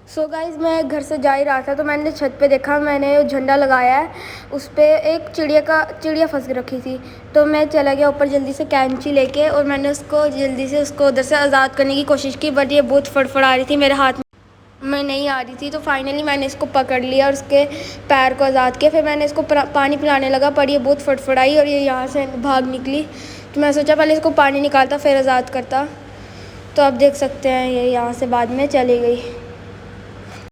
So guys मैं घर से जा ही रहा था तो मैंने छत पे देखा, मैंने झंडा लगाया है, उस पे एक चिड़िया फंस रखी थी। तो मैं चला गया ऊपर जल्दी से कैंची लेके और मैंने उसको जल्दी से उधर से आज़ाद करने की कोशिश की, बट ये बहुत फड़फड़ा रही थी, मेरे हाथ में नहीं आ रही थी। तो फाइनली मैंने इसको पकड़ लिया और उसके पैर को आज़ाद किया। फिर मैंने इसको पानी पिलाने लगा, पर ये बहुत फड़फड़ाई और ये यहाँ से भाग निकली। तो मैं सोचा पहले इसको पानी निकालता फिर आज़ाद करता। तो आप देख सकते हैं ये यहाँ से बाद में चली गई।